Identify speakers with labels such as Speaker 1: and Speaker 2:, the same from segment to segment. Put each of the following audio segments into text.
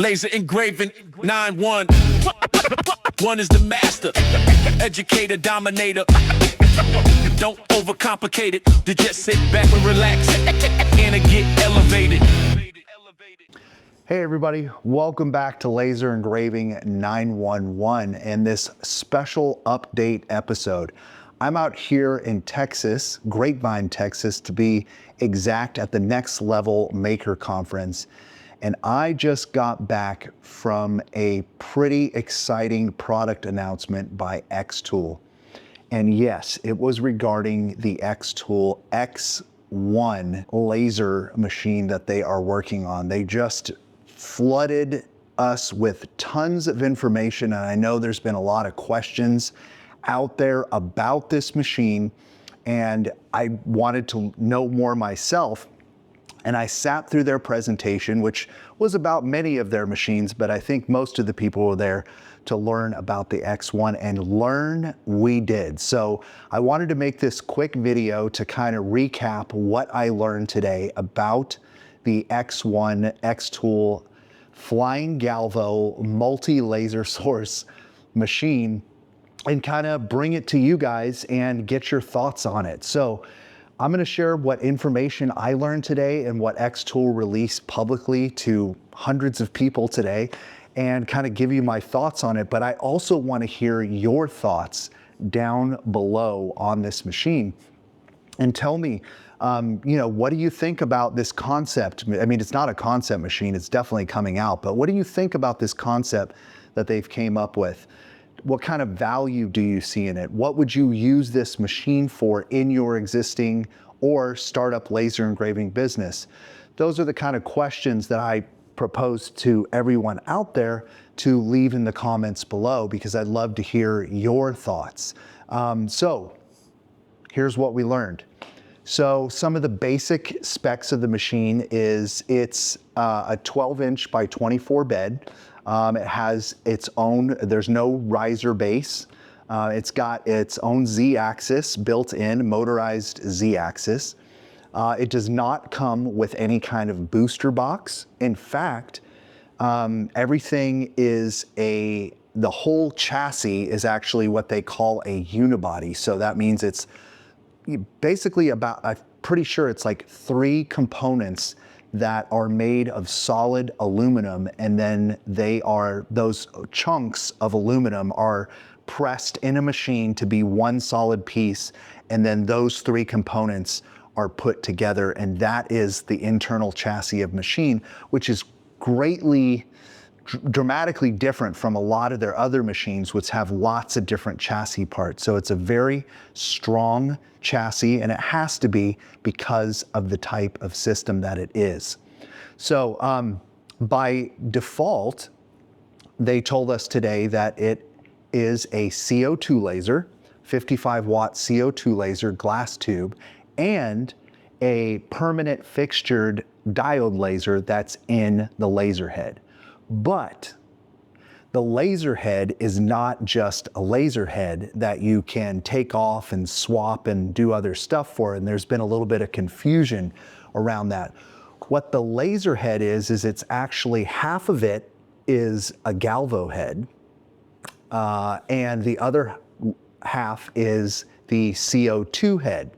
Speaker 1: Laser engraving 9-1. One is the master, educator, dominator. Don't overcomplicate it. To just sit back and relax and get elevated.
Speaker 2: Hey everybody, welcome back to Laser Engraving 911 and this special update episode. I'm out here in Texas, Grapevine, Texas, to be exact, at the Next Level Maker Conference. And I just got back from a pretty exciting product announcement by xTool. And yes, it was regarding the xTool X1 laser machine that they are working on. They just flooded us with tons of information, and I know there's been a lot of questions out there about this machine, and I wanted to know more myself. And I sat through their presentation, which was about many of their machines, but I think most of the people were there to learn about the X1, and learn we did. So I wanted to make this quick video to kind of recap what I learned today about the X1 xTool Flying Galvo multi-laser source machine, and kind of bring it to you guys and get your thoughts on it. So I'm going to share what information I learned today and what xTool released publicly to hundreds of people today, and kind of give you my thoughts on it. But I also want to hear your thoughts down below on this machine, and tell me, what do you think about this concept? I mean, it's not a concept machine, it's definitely coming out, but what do you think about this concept that they've came up with? What kind of value do you see in it? What would you use this machine for in your existing or startup laser engraving business? Those are the kind of questions that I propose to everyone out there to leave in the comments below, because I'd love to hear your thoughts. So here's what we learned. So some of the basic specs of the machine is it's a 12-inch by 24 bed. It has its own, there's no riser base. It's got its own Z-axis built in, motorized Z-axis. It does not come with any kind of booster box. In fact, everything is the whole chassis is actually what they call a unibody. So that means it's basically I'm pretty sure it's like 3 components that are made of solid aluminum, and then those chunks of aluminum are pressed in a machine to be one solid piece, and then those 3 components are put together, and that is the internal chassis of machine, which is dramatically different from a lot of their other machines, which have lots of different chassis parts. So it's a very strong chassis, and it has to be because of the type of system that it is. So by default, they told us today that it is a CO2 laser, 55 watt CO2 laser glass tube, and a permanent fixtured diode laser that's in the laser head. But the laser head is not just a laser head that you can take off and swap and do other stuff for, and there's been a little bit of confusion around that. What the laser head is it's actually half of it is a galvo head, and the other half is the CO2 head.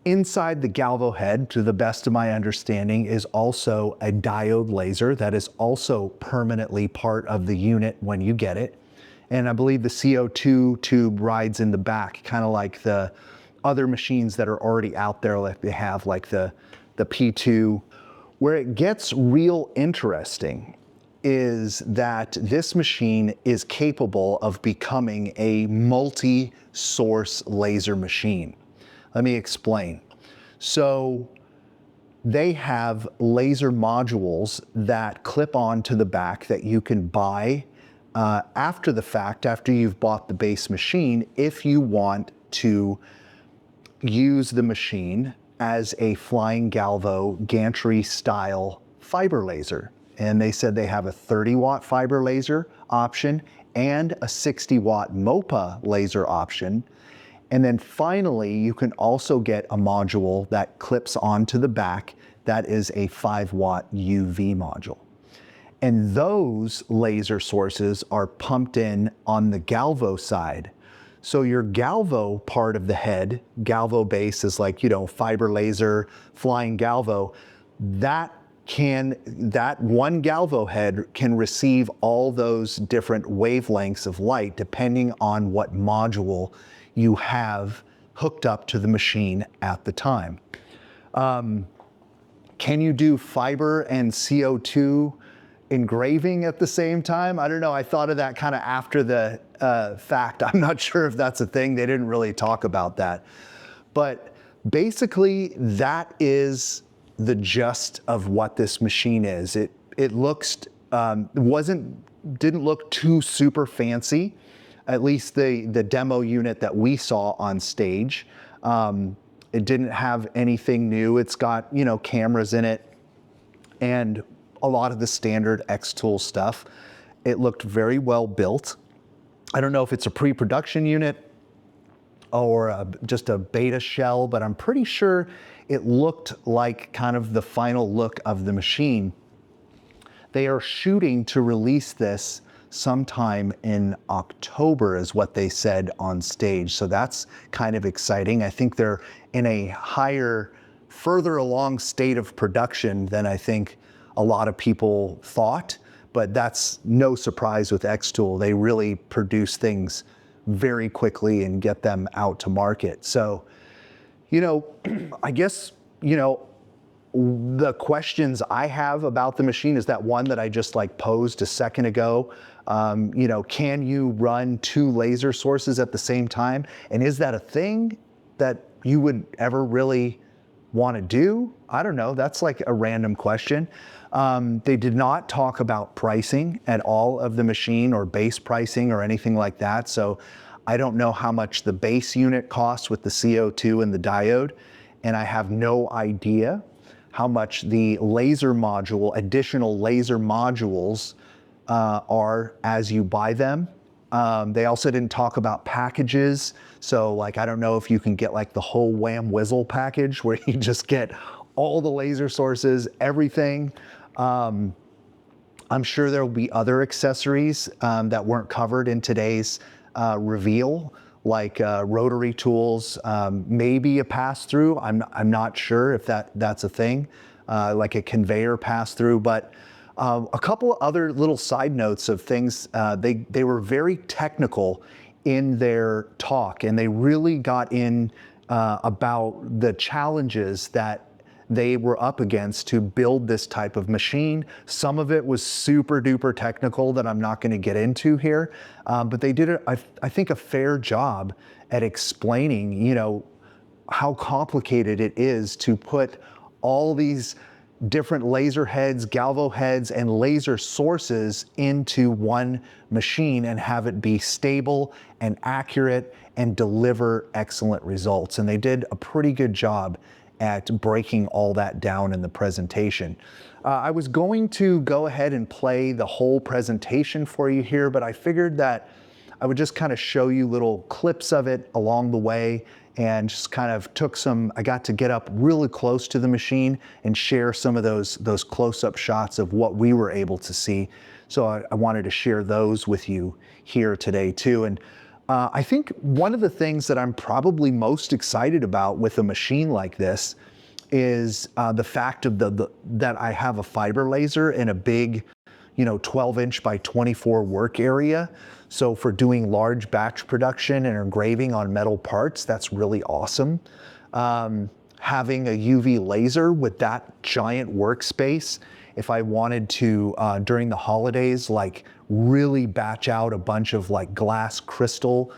Speaker 2: Inside the galvo head, to the best of my understanding, is also a diode laser that is also permanently part of the unit when you get it. And I believe the CO2 tube rides in the back, kind of like the other machines that are already out there, like they have, like the P2. Where it gets real interesting is that this machine is capable of becoming a multi-source laser machine. Let me explain. So they have laser modules that clip on to the back that you can buy after the fact, after you've bought the base machine, if you want to use the machine as a Flying Galvo gantry style fiber laser. And they said they have a 30 watt fiber laser option and a 60 watt MOPA laser option. And then finally, you can also get a module that clips onto the back that is a 5 watt UV module. And those laser sources are pumped in on the galvo side. So your galvo part of the head, galvo base is like, fiber laser, flying galvo, that one galvo head can receive all those different wavelengths of light depending on what module you have hooked up to the machine at the time. Can you do fiber and CO2 engraving at the same time? I don't know. I thought of that kind of after the fact. I'm not sure if that's a thing. They didn't really talk about that. But basically, that is the gist of what this machine is. It looks, didn't look too super fancy, at least the demo unit that we saw on stage. It didn't have anything new. It's got, cameras in it and a lot of the standard xTool stuff. It looked very well built. I don't know if it's a pre-production unit or just a beta shell, but I'm pretty sure it looked like kind of the final look of the machine. They are shooting to release this sometime in October is what they said on stage. So that's kind of exciting. I think they're in a further along state of production than I think a lot of people thought, but that's no surprise with xTool. They really produce things very quickly and get them out to market. So, I guess, the questions I have about the machine is that one that I just posed a second ago. Can you run 2 laser sources at the same time? And is that a thing that you would ever really want to do? I don't know. That's like a random question. They did not talk about pricing at all of the machine or base pricing or anything like that. So I don't know how much the base unit costs with the CO2 and the diode. And I have no idea how much the laser module, additional laser modules are as you buy them. They also didn't talk about packages. So I don't know if you can get the whole wham whizzle package where you just get all the laser sources, everything. I'm sure there will be other accessories that weren't covered in today's reveal, like rotary tools, maybe a pass-through. I'm not sure if that's a thing, like a conveyor pass-through, but a couple of other little side notes of things. They were very technical in their talk, and they really got in about the challenges that they were up against to build this type of machine. Some of it was super duper technical that I'm not going to get into here, but they did, I think, a fair job at explaining, how complicated it is to put all these different laser heads, galvo heads, and laser sources into one machine and have it be stable and accurate and deliver excellent results. And they did a pretty good job at breaking all that down in the presentation. I was going to go ahead and play the whole presentation for you here, but I figured that I would just kind of show you little clips of it along the way and just kind of I got to get up really close to the machine and share some of those close-up shots of what we were able to see. So I wanted to share those with you here today too. And I think one of the things that I'm probably most excited about with a machine like this is the fact of that I have a fiber laser in a big, 12-inch by 24 work area. So for doing large batch production and engraving on metal parts, that's really awesome. Having a UV laser with that giant workspace, if I wanted to, during the holidays, really batch out a bunch of glass crystal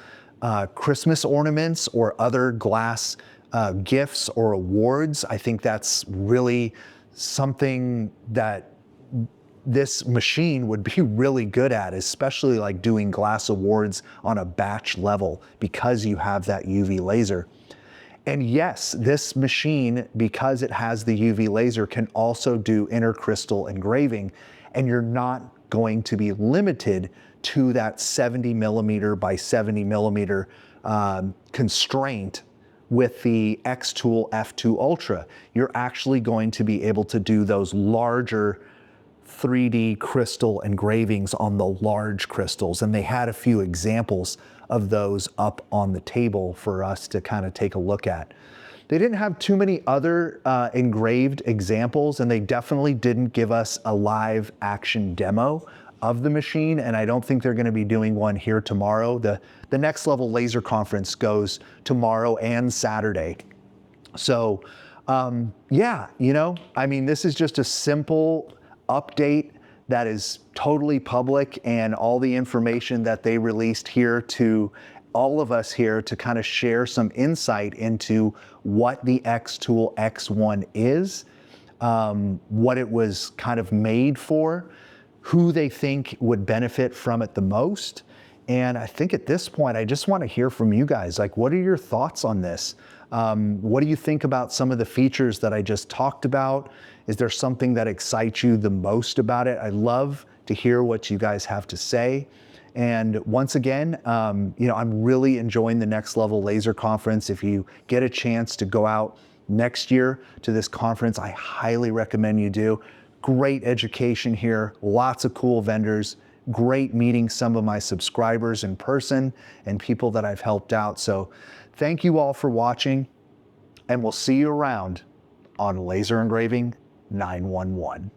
Speaker 2: Christmas ornaments or other glass gifts or awards, I think that's really something that this machine would be really good at, especially doing glass awards on a batch level because you have that UV laser. And yes, this machine, because it has the UV laser, can also do intercrystal engraving, and you're not going to be limited to that 70 millimeter by 70 millimeter constraint with the xTool F2 Ultra. You're actually going to be able to do those larger 3D crystal engravings on the large crystals, and they had a few examples of those up on the table for us to kind of take a look at. They didn't have too many other engraved examples, and they definitely didn't give us a live action demo of the machine, and I don't think they're going to be doing one here tomorrow. The Next Level Laser Conference goes tomorrow and Saturday. So yeah, you know, I mean, this is just a simple update that is totally public, and all the information that they released here to all of us here to kind of share some insight into what the xTool X1 is, what it was kind of made for, who they think would benefit from it the most. And I think at this point, I just want to hear from you guys. Like, what are your thoughts on this? What do you think about some of the features that I just talked about? Is there something that excites you the most about it? I love to hear what you guys have to say. And once again, you know, I'm really enjoying the Next Level Laser Conference. If you get a chance to go out next year to this conference, I highly recommend you do. Great education here, lots of cool vendors, great meeting some of my subscribers in person and people that I've helped out. So thank you all for watching, and we'll see you around on Laser Engraving 911.